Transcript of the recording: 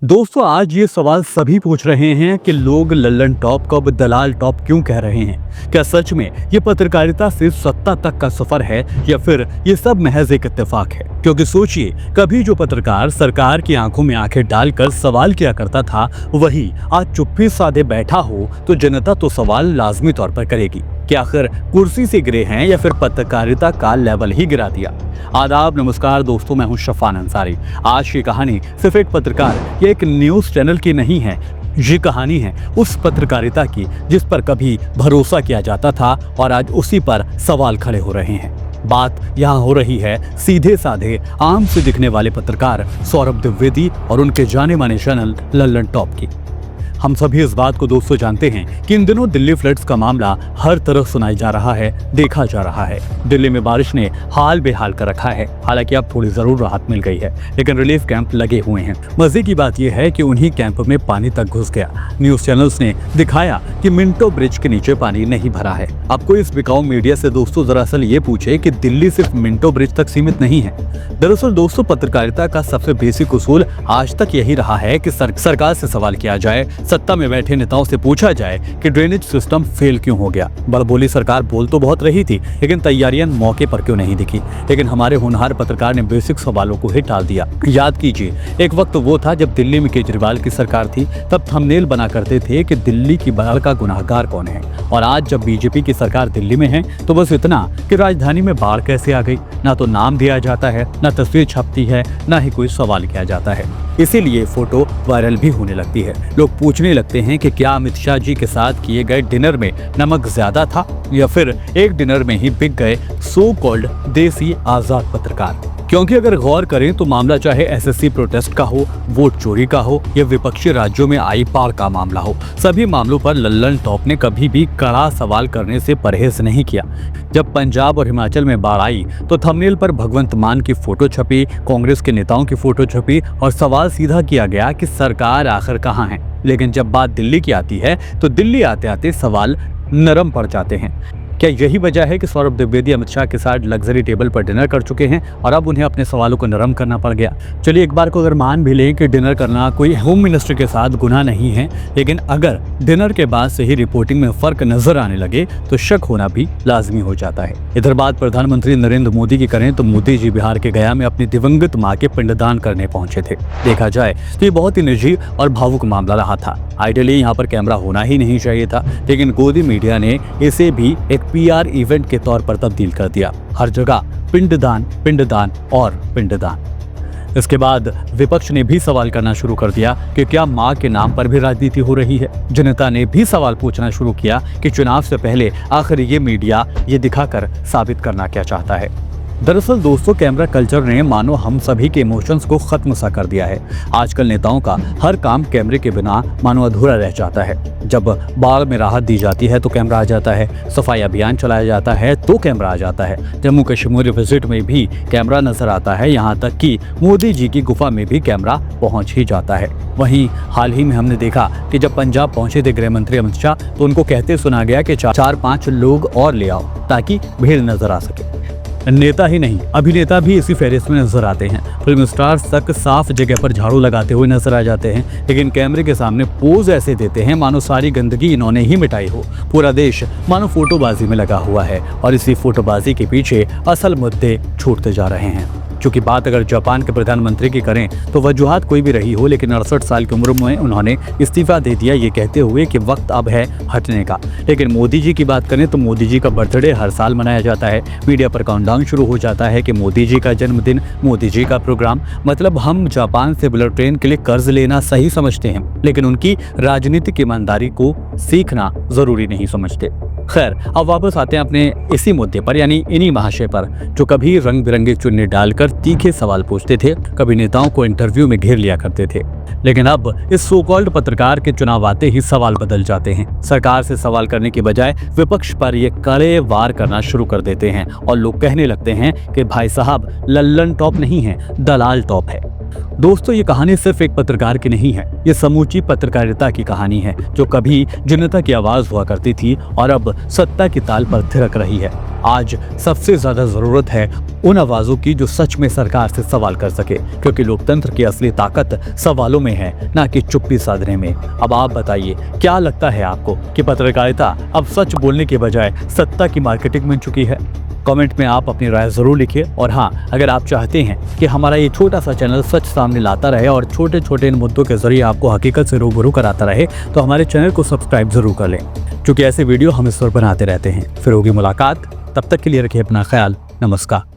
दोस्तों, आज ये सवाल सभी पूछ रहे हैं कि लोग लल्लन टॉप को अब दलाल टॉप क्यों कह रहे हैं। क्या सच में ये पत्रकारिता से सत्ता तक का सफर है या फिर ये सब महज एक इत्तेफाक है? क्योंकि सोचिए, कभी जो पत्रकार सरकार की आंखों में आंखें डालकर सवाल किया करता था, वही आज चुप्पी साधे बैठा हो तो जनता तो सवाल लाजमी तौर पर करेगी कि आखिर कुर्सी से गिरे हैं या फिर पत्रकारिता का लेवल ही गिरा दिया। आदाब, नमस्कार दोस्तों, मैं हूं शफान अंसारी। आज की कहानी सिर्फ एक पत्रकार या एक न्यूज चैनल की नहीं है। ये कहानी है उस पत्रकारिता की जिस पर कभी भरोसा किया जाता था और आज उसी पर सवाल खड़े हो रहे हैं। बात यहाँ हो रही है सीधे साधे आम से दिखने वाले पत्रकार सौरभ द्विवेदी और उनके जाने माने चैनल लल्लन टॉप की। हम सभी इस बात को दोस्तों जानते हैं कि इन दिनों दिल्ली फ्लड्स का मामला हर तरफ सुनाई जा रहा है, देखा जा रहा है। दिल्ली में बारिश ने हाल बेहाल कर रखा है। हालांकि अब थोड़ी जरूर राहत मिल गई है, लेकिन रिलीफ कैंप लगे हुए हैं। मजे की बात यह है कि उन्हीं कैंप में पानी तक घुस गया। न्यूज चैनल्स ने दिखाया कि मिंटो ब्रिज के नीचे पानी नहीं भरा है। आपको इस बिकाऊ मीडिया से दोस्तों दरअसल ये पूछे कि दिल्ली सिर्फ मिंटो ब्रिज तक सीमित नहीं है। दरअसल दोस्तों, पत्रकारिता का सबसे बेसिक उसूल आज तक यही रहा है कि सरकार से सवाल किया जाए, सत्ता में बैठे नेताओं से पूछा जाए कि ड्रेनेज सिस्टम फेल क्यों हो गया। बड़बोली सरकार बोल तो बहुत रही थी, लेकिन तैयारियां मौके पर क्यों नहीं दिखी। लेकिन हमारे होनहार पत्रकार ने बेसिक सवालों को ही टाल दिया। याद कीजिए, एक वक्त वो था जब दिल्ली में केजरीवाल की सरकार थी, तब थंबनेल बना करते थे कि दिल्ली की बाढ़ का गुनाहगार कौन है। और आज जब बीजेपी की सरकार दिल्ली में है तो बस इतना कि राजधानी में बाढ़ कैसे आ गई, ना तो नाम दिया जाता है, ना तस्वीर छपती है, ना ही कोई सवाल किया जाता है। इसीलिए फोटो वायरल भी होने लगती है। लोग पूछने लगते हैं कि क्या अमित शाह जी के साथ किए गए डिनर में नमक ज्यादा था या फिर एक डिनर में ही बिक गए सो कॉल्ड देसी आजाद पत्रकार। क्योंकि अगर गौर करें तो मामला चाहे एसएससी प्रोटेस्ट का हो, वोट चोरी का हो या विपक्षी राज्यों में आई बाढ़ का मामला हो, सभी मामलों पर लल्लन टॉप ने कभी भी कड़ा सवाल करने से परहेज नहीं किया। जब पंजाब और हिमाचल में बाढ़ आई तो थंबनेल पर भगवंत मान की फोटो छपी, कांग्रेस के नेताओं की फोटो छपी और सवाल सीधा किया गया कि सरकार आखिर कहाँ है। लेकिन जब बात दिल्ली की आती है तो दिल्ली आते आते सवाल नरम पड़ जाते हैं। क्या यही वजह है कि सौरभ द्विवेदी अमित शाह के साथ लग्जरी टेबल पर डिनर कर चुके हैं और अब उन्हें अपने सवालों को नरम करना पड़ गया? चलिए एक बार को अगर मान भी लें कि डिनर करना कोई होम मिनिस्टर के साथ गुनाह नहीं है, लेकिन अगर डिनर के बाद से ही रिपोर्टिंग में फर्क नजर आने लगे तो शक होना भी लाजमी हो जाता है। इधर बात प्रधानमंत्री नरेंद्र मोदी की करें तो मोदी जी बिहार के गया में अपनी दिवंगत मां के पिंडदान करने पहुंचे थे। देखा जाए तो ये बहुत ही निजी और भावुक मामला रहा था। आइडियली यहाँ पर कैमरा होना ही नहीं चाहिए था, लेकिन गोदी मीडिया ने इसे भी एक पीआर इवेंट के तौर पर तब्दील कर दिया। हर जगह पिंडदान, पिंडदान और पिंडदान। इसके बाद विपक्ष ने भी सवाल करना शुरू कर दिया कि क्या मां के नाम पर भी राजनीति हो रही है। जनता ने भी सवाल पूछना शुरू किया कि चुनाव से पहले आखिर ये मीडिया ये दिखाकर साबित करना क्या चाहता है। दरअसल दोस्तों, कैमरा कल्चर ने मानो हम सभी के इमोशंस को खत्म सा कर दिया है। आजकल नेताओं का हर काम कैमरे के बिना मानो अधूरा रह जाता है। जब बाढ़ में राहत दी जाती है तो कैमरा आ जाता है, सफाई अभियान चलाया जाता है तो कैमरा आ जाता है, जम्मू कश्मीर विजिट में भी कैमरा नजर आता है, यहाँ तक कि मोदी जी की गुफा में भी कैमरा पहुंच ही जाता है। वहीं हाल ही में हमने देखा कि जब पंजाब पहुंचे थे गृह मंत्री अमित शाह तो उनको कहते सुना गया कि 4-5 लोग और ले आओ ताकि भीड़ नजर आ सके। नेता ही नहीं, अभिनेता भी इसी फेरिस्त में नजर आते हैं। फिल्म स्टार्स तक साफ जगह पर झाड़ू लगाते हुए नजर आ जाते हैं, लेकिन कैमरे के सामने पोज ऐसे देते हैं मानो सारी गंदगी इन्होंने ही मिटाई हो। पूरा देश मानो फोटोबाजी में लगा हुआ है और इसी फोटोबाजी के पीछे असल मुद्दे छूटते जा रहे हैं। क्योंकि बात अगर जापान के प्रधानमंत्री की करें तो वजूहात कोई भी रही हो, लेकिन 68 साल की उम्र में उन्होंने इस्तीफा दे दिया, ये कहते हुए कि वक्त अब है हटने का। लेकिन मोदी जी की बात करें तो मोदी जी का बर्थडे हर साल मनाया जाता है। मीडिया पर काउंटडाउन शुरू हो जाता है कि मोदी जी का जन्मदिन, मोदी जी का प्रोग्राम। मतलब हम जापान से बुलेट ट्रेन के लिए कर्ज लेना सही समझते हैं, लेकिन उनकी राजनीतिक ईमानदारी को सीखना जरूरी नहीं समझते। खैर, अब वापस आते हैं अपने इसी मुद्दे पर, यानी इन्हीं महाशय पर जो कभी रंग बिरंगे चुन्नी डालकर तीखे सवाल पूछते थे, कभी नेताओं को इंटरव्यू में घेर लिया करते थे। लेकिन अब इस सो कॉल्ड पत्रकार के चुनाव आते ही सवाल बदल जाते हैं। सरकार से सवाल करने की बजाय विपक्ष पर ये कड़े वार करना शुरू कर देते हैं और लोग कहने लगते हैं कि भाई साहब, लल्लन टॉप नहीं है, दलाल टॉप है। दोस्तों, ये कहानी सिर्फ एक पत्रकार की नहीं है, ये समूची पत्रकारिता की कहानी है जो कभी जनता की आवाज हुआ करती थी और अब सत्ता की ताल पर थिरक रही है। आज सबसे ज्यादा जरूरत है उन आवाजों की जो सच में सरकार से सवाल कर सके, क्योंकि लोकतंत्र की असली ताकत सवालों दिलों में है, ना कि चुप्पी साधने में। अब आप बताइए, क्या लगता है आपको कि पत्रकारिता अब सच बोलने के बजाय सत्ता की मार्केटिंग बन चुकी है? कमेंट में आप अपनी राय जरूर लिखिए। और हाँ, अगर आप चाहते हैं कि हमारा ये छोटा सा चैनल सच सामने लाता रहे और छोटे छोटे इन मुद्दों के जरिए आपको हकीकत से रूबरू कराता रहे, तो हमारे चैनल को सब्सक्राइब जरूर कर लें, क्योंकि ऐसे वीडियो हम इस पर बनाते रहते हैं। फिर होगी मुलाकात, तब तक के लिए रखिए अपना ख्याल। नमस्कार।